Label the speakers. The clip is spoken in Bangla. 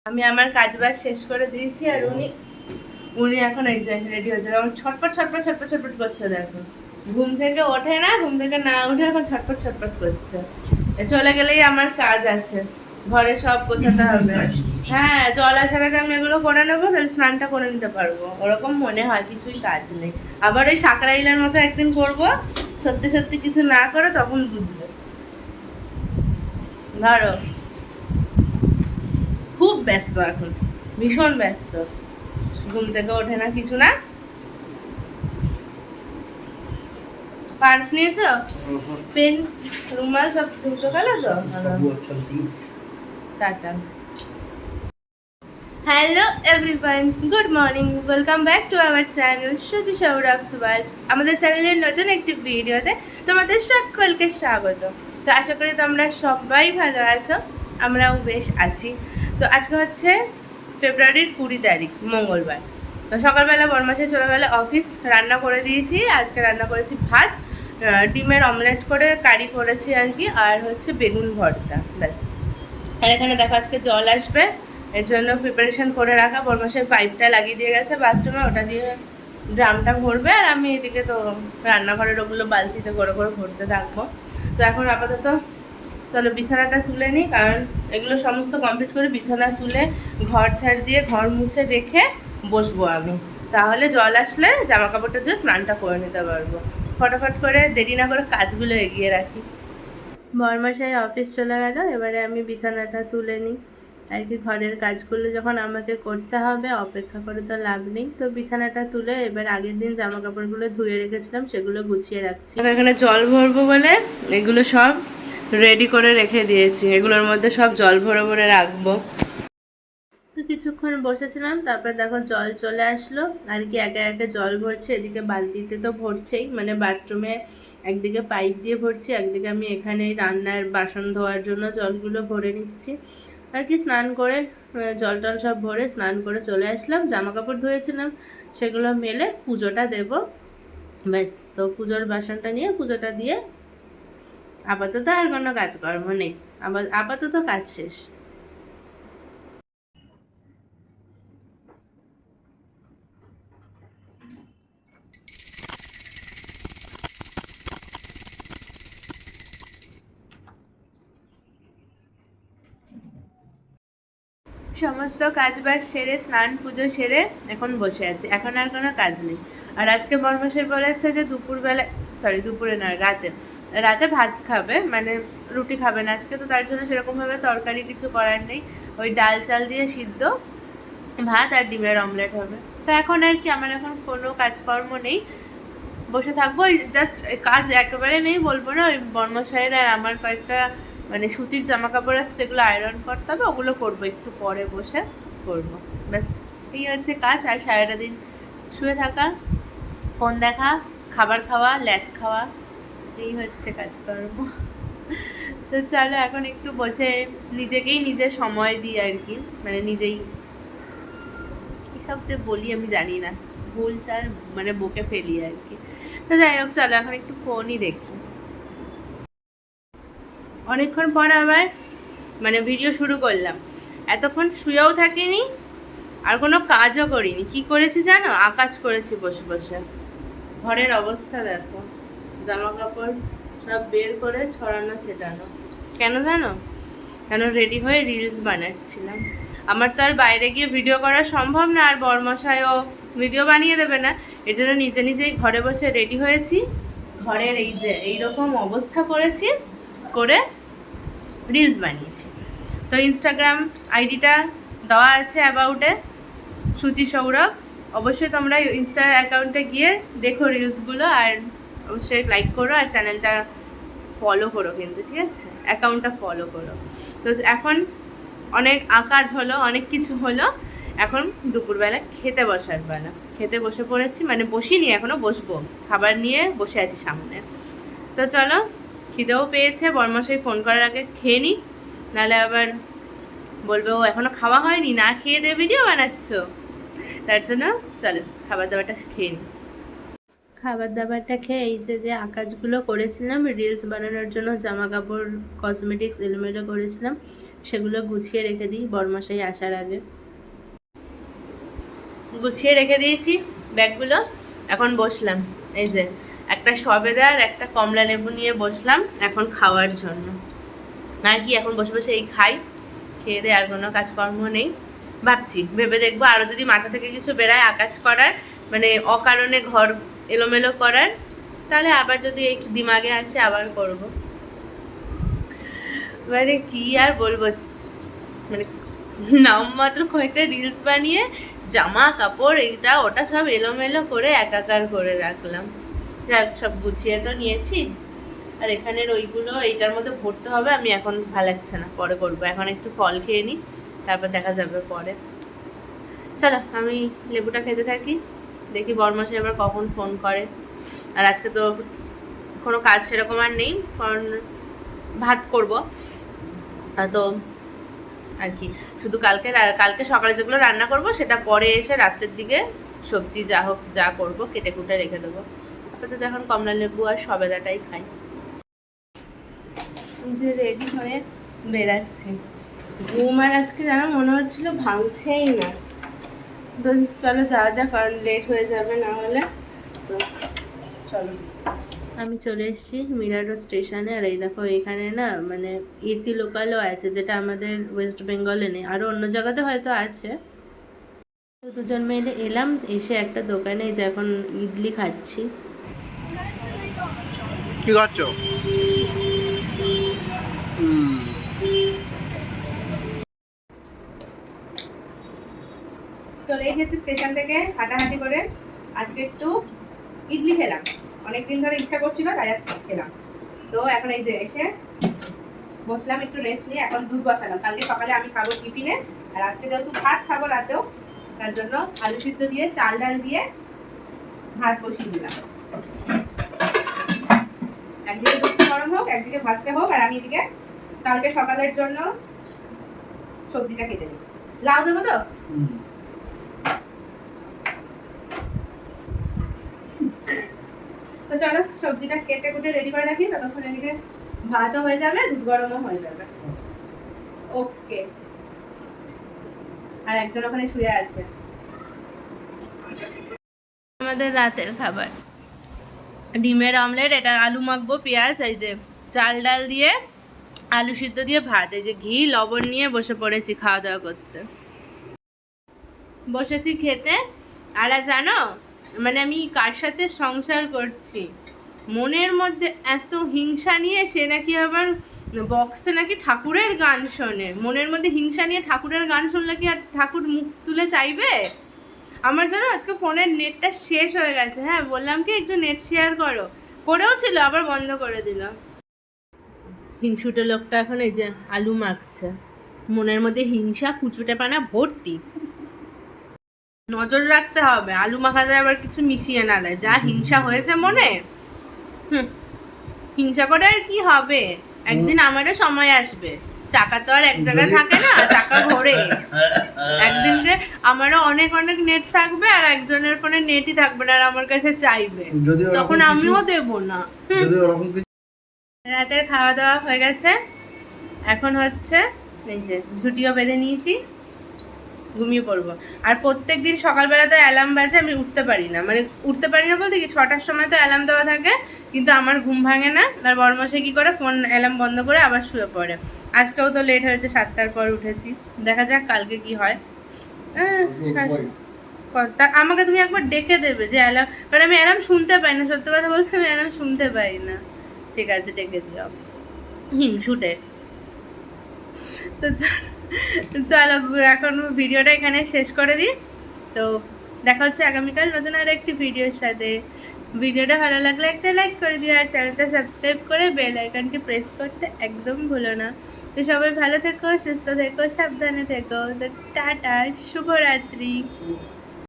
Speaker 1: আমি আমার কাজ বাজ শেষ করে দিয়েছি আর উনি উনি এখন এই যে রেডি হচ্ছে, আমার ছটপট ছটপট ছটপট ছটপট করছে। দেখো ঘুম থেকে ওঠে না, ঘুম থেকে না উঠে এখন ছটপট ছটপট করছে। চলে গেলেই আমার কাজ আছে, ঘরে সব গোছাতে হবে। হ্যাঁ, জল আসার আগে আমি এগুলো করে নেবো, তাহলে স্নানটা করে নিতে পারবো। ওরকম মনে হয় কিছুই কাজ নেই। আবার ওই সাকরাইলের মতো একদিন করব, সত্যি সত্যি কিছু না করে তখন বুঝবে। ধরো খুব ব্যস্ত এখন, ভীষণ ব্যস্ত, ঘুম থেকে ওঠে না কিছু না। পার্স নিয়েছো? পেন, রুমাল সব ধুতো গেল তো? Tata. Hello everyone, good morning, welcome back to our channel সুজি সৌরভস ওয়ার্ল্ড। আমাদের চ্যানেলের নতুন একটি ভিডিওতে তোমাদের সকলকে স্বাগত। তো আশা করি তোমরা সবাই ভালো আছো, আমরাও বেশ আছি। তো আজকে হচ্ছে ফেব্রুয়ারির 20 তারিখ, মঙ্গলবার। তো সকালবেলা বরমাসে চলে গেলে অফিস, রান্না করে দিয়েছি। আজকে রান্না করেছি ভাত, ডিমের অমলেট করে কারি করেছি আর কি, আর হচ্ছে বেগুন ভর্তা, ব্যাস। আর এখানে দেখো আজকে জল আসবে, এর জন্য প্রিপারেশন করে রাখা। বরমাসের পাইপটা লাগিয়ে দিয়ে গেছে বাথরুমে, ওটা দিয়ে ড্রামটা ভরবে, আর আমি এদিকে তো রান্নাঘরের ওগুলো বালতিতে করে করে ভরতে থাকবো। তো এখন আপাতত চলো বিছানাটা তুলে নিই, কারণ এগুলো সমস্ত কমপ্লিট করে বিছানা তুলে ঘর ঝাড় দিয়ে ঘর মুছে রেখে বসবো আমি। তাহলে জল আসলে জামা কাপড়টা দিয়ে স্নানটা করে নিতে পারবো। ফটাফট করে দেরি না করে কাজগুলো এগিয়ে রাখি। বরমাসাই অফিস চলে গেল, এবারে আমি বিছানাটা তুলে নিই আর কি। ঘরের কাজগুলো যখন আমাকে করতে হবে, অপেক্ষা করে তো লাভ নেই। তো বিছানাটা তুলে এবার আগের দিন জামা কাপড়গুলো ধুয়ে রেখেছিলাম সেগুলো গুছিয়ে রাখছি। এখানে জল ভরবো বলে এগুলো সব রেডি করে রেখে দিয়েছি, এগুলোর মধ্যে সব জল ভরে ভরে রাখবো। তো কিছুক্ষণ বসেছিলাম, তারপর দেখো জল চলে আসলো আর কি। একে একে জল ভরছে, এদিকে বালতিতে তো ভরছেই, মানে বাথরুমে একদিকে পাইপ দিয়ে ভরছি, একদিকে আমি এখানে রান্নার বাসন ধোয়ার জন্য জলগুলো ভরে নিচ্ছি আর কি। স্নান করে জল টল সব ভরে স্নান করে চলে আসলাম। জামা কাপড় ধুয়েছিলাম সেগুলো মেলে পুজোটা দেব, ব্যাস। তো পুজোর বাসনটা নিয়ে পুজোটা দিয়ে আপাতত আর কোনো কাজকর্ম নেই, আপাতত কাজ শেষ। সমস্ত কাজ বাজ সেরে স্নান পুজো সেরে এখন বসে আছি, এখন আর কোনো কাজ নেই। আর আজকে বর্মশাই বলেছে যে দুপুরবেলা, সরি দুপুরে নয়, রাতে রাতে ভাত খাবে, মানে রুটি খাবে না আজকে। তো তার জন্য সেরকমভাবে তরকারি কিছু করার নেই, ওই ডাল চাল দিয়ে সিদ্ধ ভাত আর ডিমের অমলেট হবে। তো এখন আর কি আমার এখন কোনো কাজকর্ম নেই, বসে থাকবো। ওই জাস্ট কাজ একেবারে নেই বলবো না, ওই বর্মশাইয়ের আর আমার কয়েকটা মানে সুতির জামা কাপড় আছে যেগুলো আয়রন করতে হবে, ওগুলো করবো একটু পরে বসে করবো, ব্যাস। এই হচ্ছে কাজ। আর সারাটা দিন শুয়ে থাকা, ফোন দেখা, খাবার খাওয়া, ল্যাট খাওয়া, এই হচ্ছে কাজকর্ম। তো চলো এখন একটু বসে নিজেকেই নিজে সময় দিই আর কি, মানে নিজেই সব যে বলি আমি জানি না, ভুল চাল মানে বকে ফেলি আর কি। তো যাই হোক চলো এখন একটু ফোনই দেখি। অনেকক্ষণ পর আবার মানে ভিডিও শুরু করলাম, এতক্ষণ শুয়েও থাকিনি আর কোনো কাজও করিনি। কি করেছি জানো? আকাজ করেছি বসে বসে। ঘরের অবস্থা দেখো, জামা কাপড় সব বের করে ছড়ানো ছেটানো। কেন জানো? কেন রেডি হয়ে রিলস বানাচ্ছিলাম। আমার তো আর বাইরে গিয়ে ভিডিও করা সম্ভব না, আর বরমশাইও ভিডিও বানিয়ে দেবে না, এর জন্য নিজে নিজেই ঘরে বসে রেডি হয়েছি। ঘরের এই যে এইরকম অবস্থা করেছি, করে রিলস বানিয়েছি। তো ইনস্টাগ্রাম আইডিটা দেওয়া আছে অ্যাবাউটে, সুচি সৌরভ। অবশ্যই তোমরা ইনস্টা অ্যাকাউন্টে গিয়ে দেখো রিলসগুলো, আর অবশ্যই লাইক করো আর চ্যানেলটা ফলো করো কিন্তু, ঠিক আছে? অ্যাকাউন্টটা ফলো করো। তো এখন অনেক কাজ হলো, অনেক কিছু হলো, এখন দুপুরবেলা খেতে বসার বেলা। খেতে বসে পড়েছি, মানে বসিনি এখনও, বসবো। খাবার নিয়ে বসে আছি সামনে। তো চলো, খিদেও পেয়েছে, বরমশাই ফোন করার আগে খেয়ে নিই, নাহলে আবার বলবে ও এখনো খাওয়া হয়নি, না খেয়ে দিয়ে ভিডিও বানাচ্ছ। তার জন্য চলো খাবার দাবারটা খেয়ে নিই। খাবার দাবারটা খেয়ে এই যে যে আকাজগুলো করেছিলাম রিলস বানানোর জন্য, জামা কাপড় কসমেটিক্স এলোমেলো করেছিলাম, সেগুলো গুছিয়ে রেখে দিই বরমশাই আসার আগে। গুছিয়ে রেখে দিয়েছি ব্যাগগুলো। এখন বসলাম, এই যে একটা সবেদা আর একটা কমলা লেবু নিয়ে বসলাম এখন খাওয়ার জন্য। না কি এখন বসে বসে এই খাই, খেয়ে দিয়ে আর কোনো কাজকর্ম নেই। ভাবছি ভেবে দেখবো আরও যদি মাথা থেকে কিছু বেরায় আকাজ করার, মানে অকারণে ঘর এলোমেলো করার, তাহলে আবার যদি এই দিমাগে আসে আবার করব। মানে কি আর বলবো, মানে নামমাত্র কয়েকটা রিলস বানিয়ে জামা কাপড় এইটা ওটা সব এলোমেলো করে একাকার করে রাখলাম। যাক, সব গুছিয়ে তো নিয়েছি। আর এখানের ওইগুলো এইটার মধ্যে ভরতে হবে, আমি এখন ভালো লাগছে না, পরে করবো। এখন একটু ফল খেয়ে নিই, তারপর দেখা যাবে পরে। চলো আমি লেবুটা খেতে থাকি, দেখি বরমশাই আবার কখন ফোন করে। আর আজকে তো কোনো কাজ সেরকম আর নেই, কারণ ভাত করবো তো আর কি। শুধু কালকে সকালে যেগুলো রান্না করব সেটা পরে এসে রাত্রের দিকে সবজি যা হোক যা করবো কেটে কুটে রেখে দেবো। আপাতত এখন কমলা লেবু আর সবেদাটাই খাই। যে রেডি হয়ে বেরাচ্ছি, ঘুম আর আজকে যেন মনে হচ্ছিল ভাঙছেই না। তো চলো যাওয়া যাক, কারণ লেট হয়ে যাবে না হলে। তো চলো, আমি চলে এসেছি মিরাডো স্টেশনে। আর এই দেখো এখানে না মানে এসি লোকালও আছে, যেটা আমাদের ওয়েস্ট বেঙ্গলে নেই, আরও অন্য জায়গাতে হয়তো আছে। তো দুজন মিলে এলাম, এসে একটা দোকানে যে এখন ইডলি খাচ্ছি।
Speaker 2: কি করছো?
Speaker 1: চলে এসেছি স্টেশন থেকে হাঁটাহাঁটি করে। আজকে একটু ইডলি খেলাম, অনেকদিন ধরে ইচ্ছা করছিল তাই আজকে খেলাম। তো এখন এই যে এসে বসলাম একটু রেস্ট নিয়ে। এখন দুধ বসালাম, কালকে সকালে আমি খাবো টিফিনে, আর আজকে যেহেতু ভাত খাবো রাতেও, তার জন্য আলু সিদ্ধ দিয়ে চাল ডাল দিয়ে ভাত বসিয়ে দিলাম। একদিকে দুধ গরম হোক, একদিকে ভাতটা হোক, আর আমি এদিকে কালকে সকালের জন্য সবজিটা কেটে দিই। লাউ দেবো তো? তো চলো সবজিটা কেটে কুটে রেডি করে রাখি, ততক্ষণ এদিকে ভাতও হয়ে যাবে, দুধ গরমও হয়ে যাবে। ওকে। আর একজন ওখানে শুয়ে আছে। আমাদের রাতের খাবার ডিমের অমলেট, এটা আলু মাখবো, পেঁয়াজ, এই যে চাল ডাল দিয়ে আলু সিদ্ধ দিয়ে ভাত, এই যে ঘি লবণ নিয়ে বসে পড়েছি খাওয়া দাওয়া করতে। বসেছি খেতে। আর জানো মানে আমি কার সাথে সংসার করছি, মনের মধ্যে এত হিংসা নিয়ে সে নাকি আবার বক্সে নাকি ঠাকুরের গান শোনে। মনের মধ্যে হিংসা নিয়ে ঠাকুরের গান শুনলে কি আর ঠাকুর মুখ তুলে চাইবে? আমার জানো আজকে ফোনের নেটটা শেষ হয়ে গেছে। হ্যাঁ বললাম কি একটু নেট শেয়ার করো, করেও ছিল আবার বন্ধ করে দিল। হিংসুটে লোকটা এখন এই যে আলু মাখছে, মনের মধ্যে হিংসা কুচুটে পানা ভর্তি। নজর রাখতে হবে আলু মাখাতে আবার কিছু মিশিয়ে না দেয়। যা হিংসা হয়েছে মনে, হিংসা করে আর কি হবে? একদিন আমারও সময় আসবে, চাকা তো আর এক জায়গায় থাকে না, চাকা ঘোরে। একদিন যে আমারও অনেক অনেক নেট থাকবে আর একজনের ফোনে নেটই থাকবে না, আর আমার কাছে চাইবে, তখন আমিও দেবো না। রাতের খাওয়া দাওয়া হয়ে গেছে, এখন হচ্ছে এই যে ঝুটিও বেঁধে নিয়েছি, ঘুমিয়ে পড়বো। আর প্রত্যেক দিন সকালবেলাতে অ্যালার্ম বাজে, আমি উঠতে পারি না, মানে উঠতে পারি না বলতে কি 6টার সময় তো অ্যালার্ম দেওয়া থাকে, কিন্তু আমার ঘুম ভাঙে না। আর বড়মশাই কী করে ফোন অ্যালার্ম বন্ধ করে আবার শুয়ে পড়ে। আজকেও তো লেট হয়েছে, 7টার পর উঠেছি, দেখা যাক কালকে কি হয়। আমাকে তুমি একবার ডেকে দেবে যে অ্যালার্ম, কারণ আমি অ্যালার্ম শুনতে পাই না, সত্যি কথা বলতে আমি অ্যালার্ম শুনতে পাই না। ঠিক আছে ডেকে দিও, শুটে। তো চলো এখন ভিডিওটা এখানে শেষ করে দিই। তো দেখা হচ্ছে আগামীকাল নতুন আর একটি ভিডিওর সাথে। ভিডিওটা ভালো লাগলে একটা লাইক করে দিও, আর চ্যানেলটা সাবস্ক্রাইব করে বেল আইকনটি প্রেস করতে একদম ভুলো না। তো সবাই ভালো থেকো, সুস্থ থেকো, সাবধানে থেকো। তো টাটা, শুভরাত্রি।